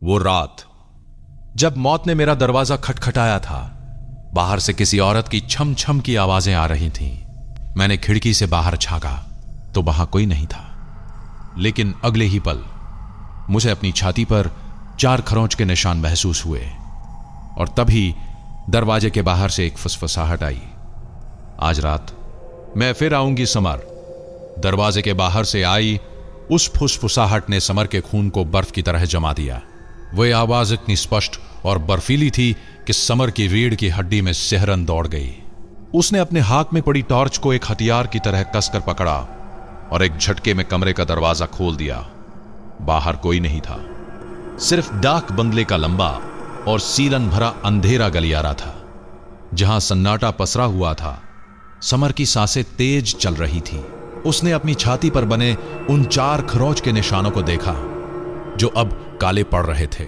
वो रात जब मौत ने मेरा दरवाजा खटखटाया था, बाहर से किसी औरत की छम छम की आवाजें आ रही थीं। मैंने खिड़की से बाहर झांका तो वहां कोई नहीं था, लेकिन अगले ही पल मुझे अपनी छाती पर 4 खरोंच के निशान महसूस हुए और तभी दरवाजे के बाहर से एक फुसफुसाहट आई। आज रात मैं फिर आऊंगी समर। दरवाजे के बाहर से आई उस फुसफुसाहट ने समर के खून को बर्फ की तरह जमा दिया। वह आवाज इतनी स्पष्ट और बर्फीली थी कि समर की रीढ़ की हड्डी में सिहरन दौड़ गई। उसने अपने हाथ में पड़ी टॉर्च को एक हथियार की तरह कसकर पकड़ा और एक झटके में कमरे का दरवाजा खोल दिया। बाहर कोई नहीं था, सिर्फ डाक बंगले का लंबा और सीलन भरा अंधेरा गलियारा था जहां सन्नाटा पसरा हुआ था। समर की सांसें तेज चल रही थी। उसने अपनी छाती पर बने उन 4 खरोंच के निशानों को देखा जो अब काले पड़ रहे थे।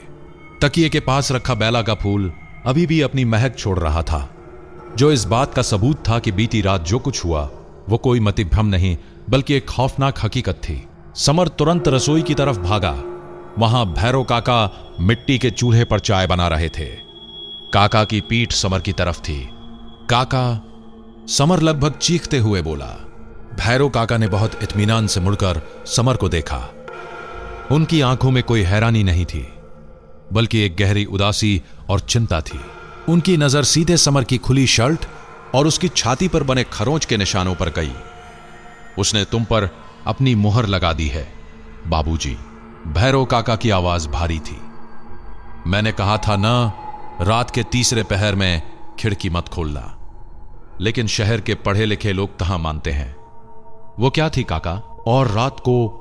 तकिए के पास रखा बेला का फूल अभी भी अपनी महक छोड़ रहा था, जो इस बात का सबूत था कि बीती रात जो कुछ हुआ वो कोई मतिभ्रम नहीं बल्कि एक खौफनाक हकीकत थी। समर तुरंत रसोई की तरफ भागा। वहां भैरव काका मिट्टी के चूल्हे पर चाय बना रहे थे। काका की पीठ समर की तरफ थी। काका, समर लगभग चीखते हुए बोला। भैरव काका ने बहुत इत्मीनान से मुड़कर समर को देखा। उनकी आंखों में कोई हैरानी नहीं थी बल्कि एक गहरी उदासी और चिंता थी। उनकी नजर सीधे समर की खुली शर्ट और उसकी छाती पर बने खरोंच के निशानों पर गई। उसने तुम पर अपनी मुहर लगा दी है बाबूजी। भैरव काका की आवाज भारी थी। मैंने कहा था ना, रात के तीसरे पहर में खिड़की मत खोलना, लेकिन शहर के पढ़े लिखे लोग कहां मानते हैं। वो क्या थी काका? और रात को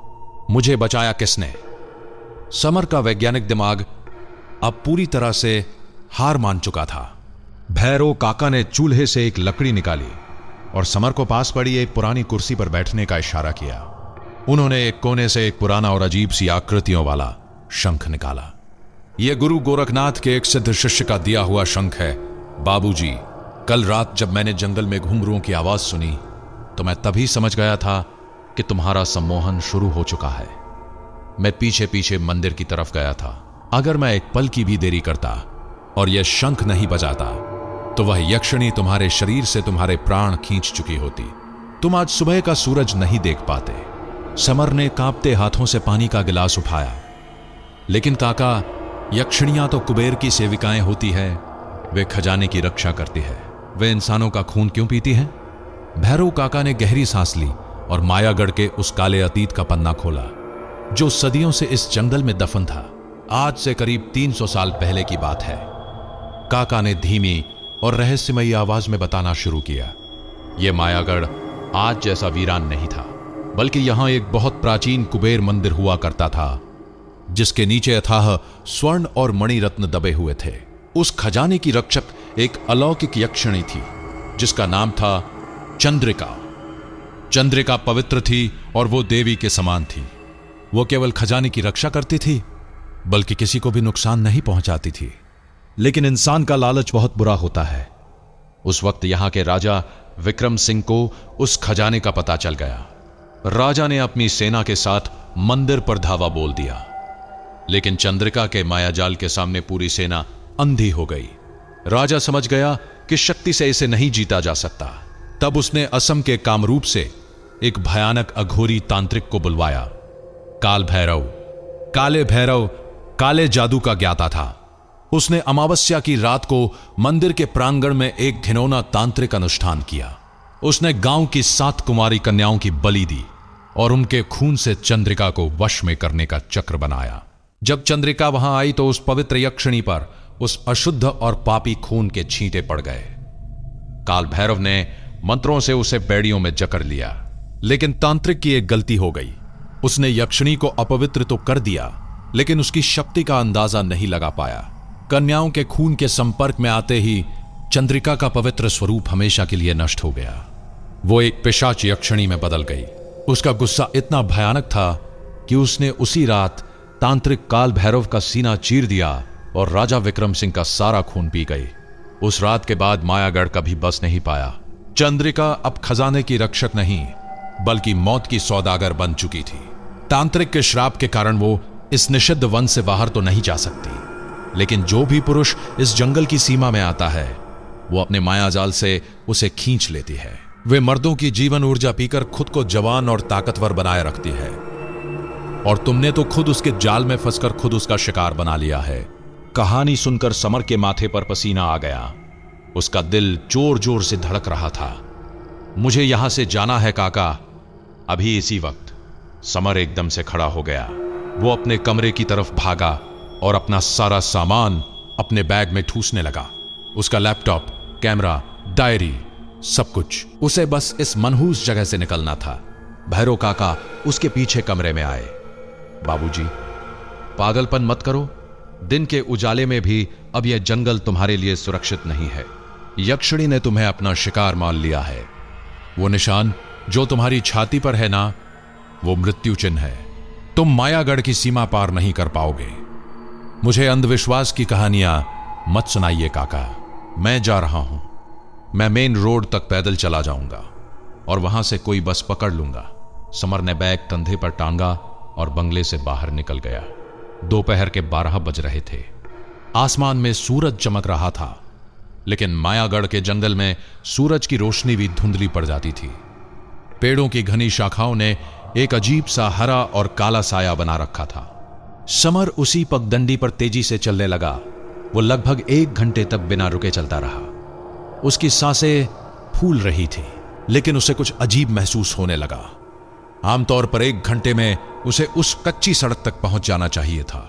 मुझे बचाया किसने? समर का वैज्ञानिक दिमाग अब पूरी तरह से हार मान चुका था। भैरव काका ने चूल्हे से एक लकड़ी निकाली और समर को पास पड़ी एक पुरानी कुर्सी पर बैठने का इशारा किया। उन्होंने एक कोने से एक पुराना और अजीब सी आकृतियों वाला शंख निकाला। यह गुरु गोरखनाथ के एक सिद्ध शिष्य का दिया हुआ शंख है बाबूजी। कल रात जब मैंने जंगल में घुंघरूओं की आवाज सुनी तो मैं तभी समझ गया था कि तुम्हारा सम्मोहन शुरू हो चुका है। मैं पीछे पीछे मंदिर की तरफ गया था। अगर मैं एक पल की भी देरी करता और यह शंख नहीं बजाता तो वह यक्षिणी तुम्हारे शरीर से तुम्हारे प्राण खींच चुकी होती। तुम आज सुबह का सूरज नहीं देख पाते। समर ने कांपते हाथों से पानी का गिलास उठाया। लेकिन काका, यक्षिणियां तो कुबेर की सेविकाएं होती है। वे खजाने की रक्षा करती है। वे इंसानों का खून क्यों पीती हैं? भैरव काका ने गहरी सांस ली और मायागढ़ के उस काले अतीत का पन्ना खोला जो सदियों से इस जंगल में दफन था। आज से करीब 300 साल पहले की बात है। काका ने धीमी और रहस्यमयी आवाज में बताना शुरू किया। यह मायागढ़ आज जैसा वीरान नहीं था, बल्कि यहां एक बहुत प्राचीन कुबेर मंदिर हुआ करता था जिसके नीचे अथाह स्वर्ण और मणि रत्न दबे हुए थे। उस खजाने की रक्षक एक अलौकिक यक्षिणी थी जिसका नाम था चंद्रिका। चंद्रिका पवित्र थी और वो देवी के समान थी। वो केवल खजाने की रक्षा करती थी बल्कि किसी को भी नुकसान नहीं पहुंचाती थी। लेकिन इंसान का लालच बहुत बुरा होता है। उस वक्त यहां के राजा विक्रम सिंह को उस खजाने का पता चल गया। राजा ने अपनी सेना के साथ मंदिर पर धावा बोल दिया, लेकिन चंद्रिका के मायाजाल के सामने पूरी सेना अंधी हो गई। राजा समझ गया कि शक्ति से इसे नहीं जीता जा सकता। तब उसने असम के कामरूप से एक भयानक अघोरी तांत्रिक को बुलवाया। काल भैरव, काले भैरव काले जादू का ज्ञाता था। उसने अमावस्या की रात को मंदिर के प्रांगण में एक घिनौना तांत्रिक अनुष्ठान किया। उसने गांव की 7 कुमारी कन्याओं की बलि दी और उनके खून से चंद्रिका को वश में करने का चक्र बनाया। जब चंद्रिका वहां आई तो उस पवित्र यक्षिणी पर उस अशुद्ध और पापी खून के छींटे पड़ गए। काल भैरव ने मंत्रों से उसे बेड़ियों में जकड़ लिया, लेकिन तांत्रिक की एक गलती हो गई। उसने यक्षिणी को अपवित्र तो कर दिया, लेकिन उसकी शक्ति का अंदाजा नहीं लगा पाया। कन्याओं के खून के संपर्क में आते ही चंद्रिका का पवित्र स्वरूप हमेशा के लिए नष्ट हो गया। वो एक पिशाच यक्षिणी में बदल गई। उसका गुस्सा इतना भयानक था कि उसने उसी रात तांत्रिक काल भैरव का सीना चीर दिया और राजा विक्रम सिंह का सारा खून पी गई। उस रात के बाद मायागढ़ कभी बस नहीं पाया। चंद्रिका अब खजाने की रक्षक नहीं बल्कि मौत की सौदागर बन चुकी थी। तांत्रिक के श्राप के कारण वो इस निषिद्ध वन से बाहर तो नहीं जा सकती, लेकिन जो भी पुरुष इस जंगल की सीमा में आता है वो अपने मायाजाल से उसे खींच लेती है। वे मर्दों की जीवन ऊर्जा पीकर खुद को जवान और ताकतवर बनाए रखती है, और तुमने तो खुद उसके जाल में फंसकर खुद उसका शिकार बना लिया है। कहानी सुनकर समर के माथे पर पसीना आ गया। उसका दिल जोर जोर से धड़क रहा था। मुझे यहां से जाना है काका। अभी इसी वक्त समर एकदम से खड़ा हो गया। वो अपने कमरे की तरफ भागा और अपना सारा सामान अपने बैग में ठूसने लगा। उसका लैपटॉप, कैमरा, डायरी, सब कुछ। उसे बस इस मनहूस जगह से निकलना था। भैरव काका उसके पीछे कमरे में आए। बाबूजी, पागलपन मत करो। दिन के उजाले में भी अब यह जंगल तुम्हारे लिए सुरक्षित नहीं है। यक्षिणी ने तुम्हें अपना शिकार मान लिया है। वो निशान जो तुम्हारी छाती पर है ना, वो मृत्यु चिन्ह है। तुम मायागढ़ की सीमा पार नहीं कर पाओगे। मुझे अंधविश्वास की कहानियां मत सुनाइए काका। मैं जा रहा हूं। मैं मेन रोड तक पैदल चला जाऊंगा और वहां से कोई बस पकड़ लूंगा। समर ने बैग कंधे पर टांगा और बंगले से बाहर निकल गया। दोपहर के 12 बज रहे थे। आसमान में सूरज चमक रहा था, लेकिन मायागढ़ के जंगल में सूरज की रोशनी भी धुंधली पड़ जाती थी। पेड़ों की घनी शाखाओं ने एक अजीब सा हरा और काला साया बना रखा था। समर उसी पगडंडी पर तेजी से चलने लगा। वो लगभग 1 घंटे तक बिना रुके चलता रहा। उसकी सांसें फूल रही थी, लेकिन उसे कुछ अजीब महसूस होने लगा। आमतौर पर 1 घंटे में उसे उस कच्ची सड़क तक पहुंच जाना चाहिए था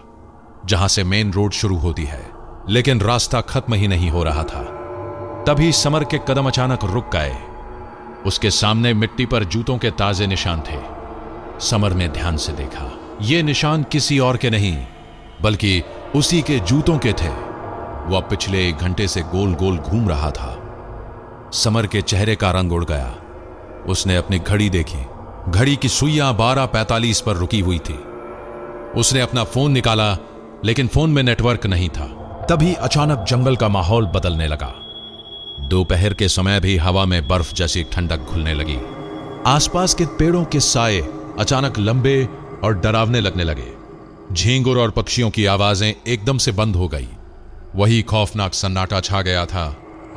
जहां से मेन रोड शुरू होती है, लेकिन रास्ता खत्म ही नहीं हो रहा था। तभी समर के कदम अचानक रुक गए। उसके सामने मिट्टी पर जूतों के ताजे निशान थे। समर ने ध्यान से देखा। ये निशान किसी और के नहीं, बल्कि उसी के जूतों के थे। वह पिछले 1 घंटे से गोल गोल घूम रहा था। समर के चेहरे का रंग उड़ गया। उसने अपनी घड़ी देखी। घड़ी की सुइयां 12:45 पर रुकी हुई थी। उसने अपना फोन निकाला, लेकिन फोन में नेटवर्क नहीं था। तभी अचानक जंगल का माहौल बदलने लगा। दोपहर के समय भी हवा में बर्फ जैसी ठंडक घुलने लगी। आसपास के पेड़ों के साए अचानक लंबे और डरावने लगने लगे। झींगुर और पक्षियों की आवाजें एकदम से बंद हो गई। वही खौफनाक सन्नाटा छा गया था,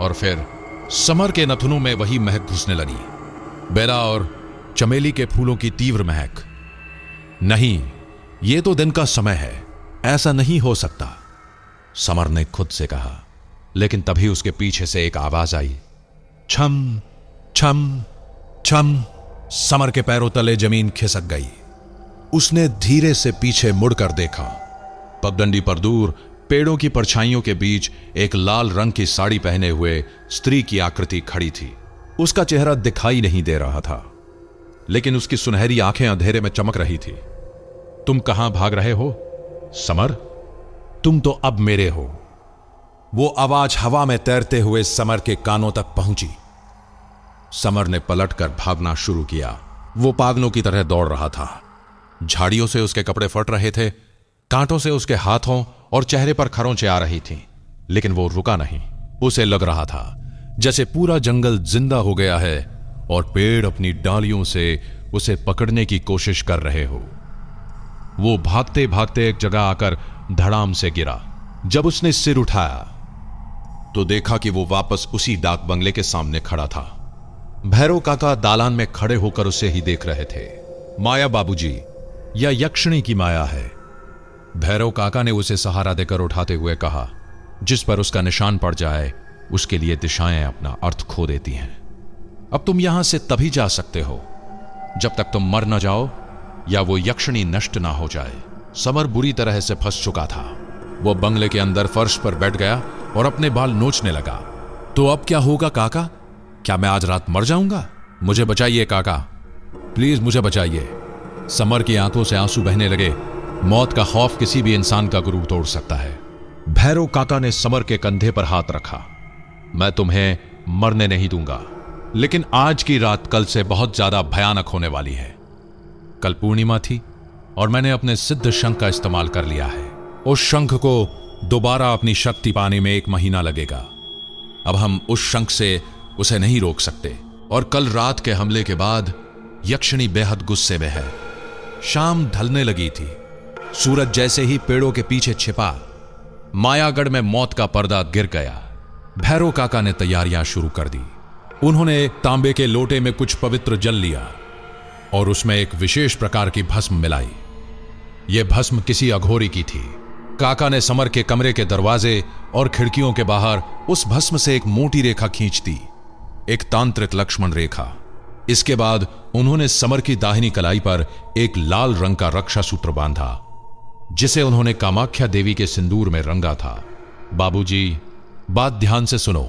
और फिर समर के नथुनों में वही महक घुसने लगी। बेला और चमेली के फूलों की तीव्र महक। नहीं, यह तो दिन का समय है, ऐसा नहीं हो सकता, समर ने खुद से कहा। लेकिन तभी उसके पीछे से एक आवाज आई, छम छम छम। समर के पैरों तले जमीन खिसक गई। उसने धीरे से पीछे मुड़कर देखा। पगडंडी पर दूर पेड़ों की परछाइयों के बीच एक लाल रंग की साड़ी पहने हुए स्त्री की आकृति खड़ी थी। उसका चेहरा दिखाई नहीं दे रहा था, लेकिन उसकी सुनहरी आंखें अंधेरे में चमक रही थी। तुम कहां भाग रहे हो समर? तुम तो अब मेरे हो। वो आवाज हवा में तैरते हुए समर के कानों तक पहुंची। समर ने पलटकर भागना शुरू किया। वो पागलों की तरह दौड़ रहा था। झाड़ियों से उसके कपड़े फट रहे थे, कांटों से उसके हाथों और चेहरे पर खरोंचें आ रही थीं, लेकिन वो रुका नहीं। उसे लग रहा था जैसे पूरा जंगल जिंदा हो गया है और पेड़ अपनी डालियों से उसे पकड़ने की कोशिश कर रहे हो। वो भागते भागते एक जगह आकर धड़ाम से गिरा। जब उसने सिर उठाया तो देखा कि वो वापस उसी डाक बंगले के सामने खड़ा था। भैरव काका दालान में खड़े होकर उसे ही देख रहे थे। माया बाबूजी, या यक्षिणी की माया है, भैरव काका ने उसे सहारा देकर उठाते हुए कहा। जिस पर उसका निशान पड़ जाए उसके लिए दिशाएं अपना अर्थ खो देती हैं। अब तुम यहां से तभी जा सकते हो जब तक तुम मर न जाओ या वो यक्षिणी नष्ट ना हो जाए। समर बुरी तरह से फंस चुका था। वो बंगले के अंदर फर्श पर बैठ गया और अपने बाल नोचने लगा। तो अब क्या होगा काका? क्या मैं आज रात मर जाऊंगा? मुझे बचाइए काका, प्लीज मुझे बचाइए। समर की आंखों से आंसू बहने लगे। मौत का खौफ किसी भी इंसान का गुरूर तोड़ सकता है। भैरव काका ने समर के कंधे पर हाथ रखा। मैं तुम्हें मरने नहीं दूंगा, लेकिन आज की रात कल से बहुत ज्यादा भयानक होने वाली है। कल पूर्णिमा थी और मैंने अपने सिद्ध शंख का इस्तेमाल कर लिया है। उस शंख को दोबारा अपनी शक्ति पाने में 1 महीना लगेगा। अब हम उस शंख से उसे नहीं रोक सकते। और कल रात के हमले के बाद यक्षिणी बेहद गुस्से में है। शाम ढलने लगी थी। सूरज जैसे ही पेड़ों के पीछे छिपा, मायागढ़ में मौत का पर्दा गिर गया। भैरव काका ने तैयारियां शुरू कर दी। उन्होंने एक तांबे के लोटे में कुछ पवित्र जल लिया और उसमें एक विशेष प्रकार की भस्म मिलाई। यह भस्म किसी अघोरी की थी। काका ने समर के कमरे के दरवाजे और खिड़कियों के बाहर उस भस्म से एक मोटी रेखा खींच दी, एक तांत्रिक लक्ष्मण रेखा। इसके बाद उन्होंने समर की दाहिनी कलाई पर एक लाल रंग का रक्षा सूत्र बांधा, जिसे उन्होंने कामाख्या देवी के सिंदूर में रंगा था। बाबूजी, बात ध्यान से सुनो,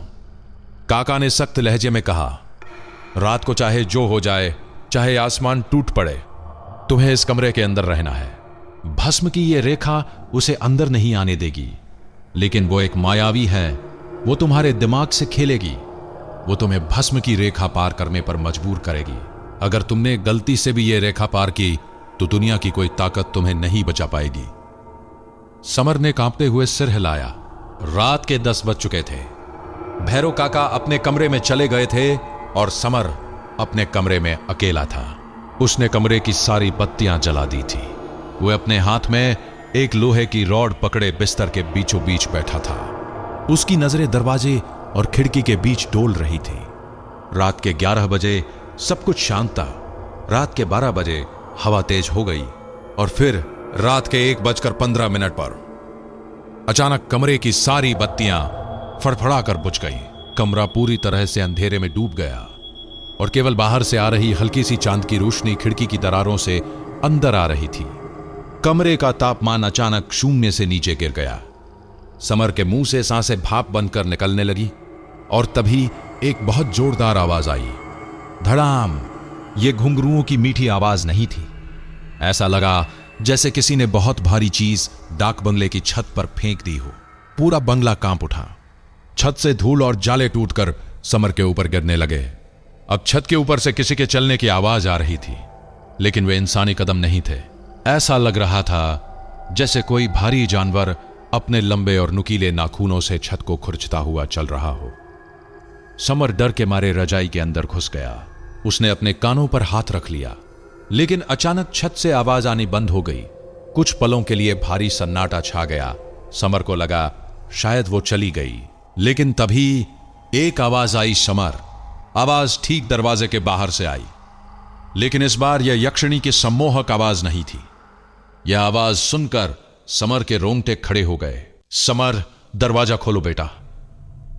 काका ने सख्त लहजे में कहा। रात को चाहे जो हो जाए, चाहे आसमान टूट पड़े, तुम्हें इस कमरे के अंदर रहना है। भस्म की यह रेखा उसे अंदर नहीं आने देगी, लेकिन वो एक मायावी है। वो तुम्हारे दिमाग से खेलेगी। वो तुम्हें भस्म की रेखा पार करने पर मजबूर करेगी। अगर तुमने गलती से भी यह रेखा पार की तो दुनिया की कोई ताकत तुम्हें नहीं बचा पाएगी। समर ने कांपते हुए सिर हिलाया। रात के 10 बज चुके थे। भैरव काका अपने कमरे में चले गए थे और समर अपने कमरे में अकेला था। उसने कमरे की सारी बत्तियां जला दी थी। वह अपने हाथ में एक लोहे की रॉड पकड़े बिस्तर के बीचों बीच बैठा था। उसकी नजरें दरवाजे और खिड़की के बीच डोल रही थी। रात के 11 बजे सब कुछ शांत था। रात के 12 बजे हवा तेज हो गई और फिर रात के 1:15 पर अचानक कमरे की सारी बत्तियां फड़फड़ाकर बुझ गई। कमरा पूरी तरह से अंधेरे में डूब गया और केवल बाहर से आ रही हल्की सी चांद की रोशनी खिड़की की दरारों से अंदर आ रही थी। कमरे का तापमान अचानक शून्य से नीचे गिर गया। समर के मुंह से सांसें भाप बनकर निकलने लगी और तभी एक बहुत जोरदार आवाज आई। धड़ाम। यह घुंघरुओं की मीठी आवाज नहीं थी। ऐसा लगा जैसे किसी ने बहुत भारी चीज डाक बंगले की छत पर फेंक दी हो। पूरा बंगला कांप उठा। छत से धूल और जाले टूटकर समर के ऊपर गिरने लगे। अब छत के ऊपर से किसी के चलने की आवाज आ रही थी, लेकिन वे इंसानी कदम नहीं थे। ऐसा लग रहा था जैसे कोई भारी जानवर अपने लंबे और नुकीले नाखूनों से छत को खुरचता हुआ चल रहा हो। समर डर के मारे रजाई के अंदर घुस गया। उसने अपने कानों पर हाथ रख लिया, लेकिन अचानक छत से आवाज आनी बंद हो गई। कुछ पलों के लिए भारी सन्नाटा छा गया। समर को लगा शायद वो चली गई, लेकिन तभी एक आवाज आई। समर। आवाज ठीक दरवाजे के बाहर से आई, लेकिन इस बार यह यक्षिणी की सम्मोहक आवाज नहीं थी। यह आवाज सुनकर समर के रोंगटे खड़े हो गए। समर, दरवाजा खोलो बेटा,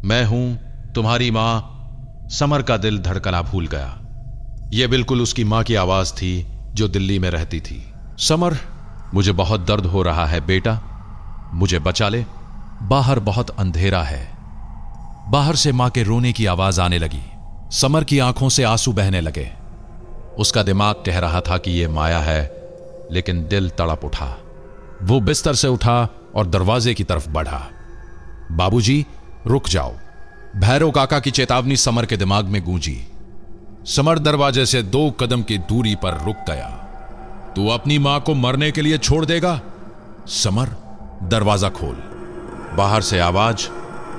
मैं हूं तुम्हारी मां। समर का दिल धड़कना भूल गया। यह बिल्कुल उसकी मां की आवाज थी जो दिल्ली में रहती थी। समर, मुझे बहुत दर्द हो रहा है बेटा, मुझे बचा ले। बाहर बहुत अंधेरा है। बाहर से मां के रोने की आवाज आने लगी। समर की आंखों से आंसू बहने लगे। उसका दिमाग कह रहा था कि यह माया है, लेकिन दिल तड़प उठा। वो बिस्तर से उठा और दरवाजे की तरफ बढ़ा। बाबूजी, रुक जाओ। भैरव काका की चेतावनी समर के दिमाग में गूंजी। समर दरवाजे से 2 कदम की दूरी पर रुक गया। तू अपनी मां को मरने के लिए छोड़ देगा? समर, दरवाजा खोल। बाहर से आवाज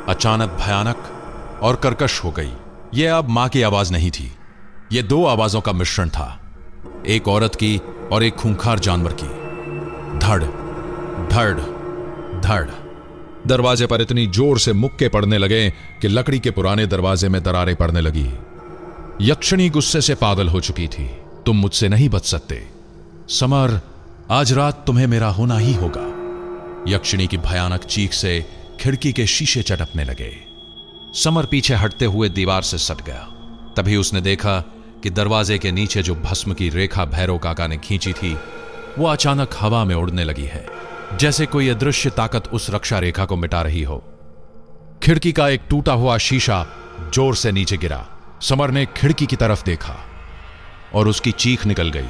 अचानक भयानक और कर्कश हो गई। यह अब मां की आवाज नहीं थी। यह 2 आवाजों का मिश्रण था, एक औरत की और एक खूंखार जानवर की। धड़ धड़ धड़। दरवाजे पर इतनी जोर से मुक्के पड़ने लगे कि लकड़ी के पुराने दरवाजे में दरारें पड़ने लगी। यक्षिणी गुस्से से पागल हो चुकी थी। तुम मुझसे नहीं बच सकते समर, आज रात तुम्हें मेरा होना ही होगा। यक्षिणी की भयानक चीख से खिड़की के शीशे चटकने लगे। समर पीछे हटते हुए दीवार से सट गया। तभी उसने देखा कि दरवाजे के नीचे जो भस्म की रेखा भैरव काका ने खींची थी, वो अचानक हवा में उड़ने लगी है, जैसे कोई अदृश्य ताकत उस रक्षा रेखा को मिटा रही हो। खिड़की का एक टूटा हुआ शीशा जोर से नीचे गिरा। समर ने खिड़की की तरफ देखा और उसकी चीख निकल गई।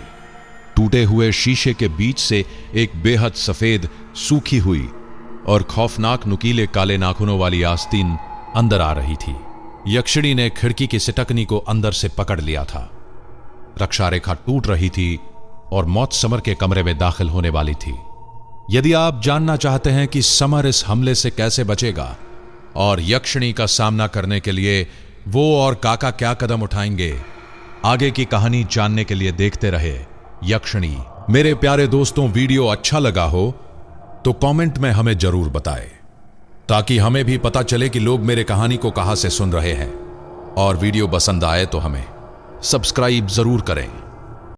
टूटे हुए शीशे के बीच से एक बेहद सफेद, सूखी हुई और खौफनाक नुकीले काले नाखूनों वाली आस्तीन अंदर आ रही थी। यक्षिणी ने खिड़की की सिटकनी को अंदर से पकड़ लिया था। रक्षा रेखा टूट रही थी और मौत समर के कमरे में दाखिल होने वाली थी। यदि आप जानना चाहते हैं कि समर इस हमले से कैसे बचेगा और यक्षिणी का सामना करने के लिए वो और काका क्या कदम उठाएंगे, आगे की कहानी जानने के लिए देखते रहे यक्षिणी मेरे प्यारे दोस्तों, वीडियो अच्छा लगा हो तो कमेंट में हमें जरूर बताएं, ताकि हमें भी पता चले कि लोग मेरे कहानी को कहां से सुन रहे हैं। और वीडियो पसंद आए तो हमें सब्सक्राइब जरूर करें।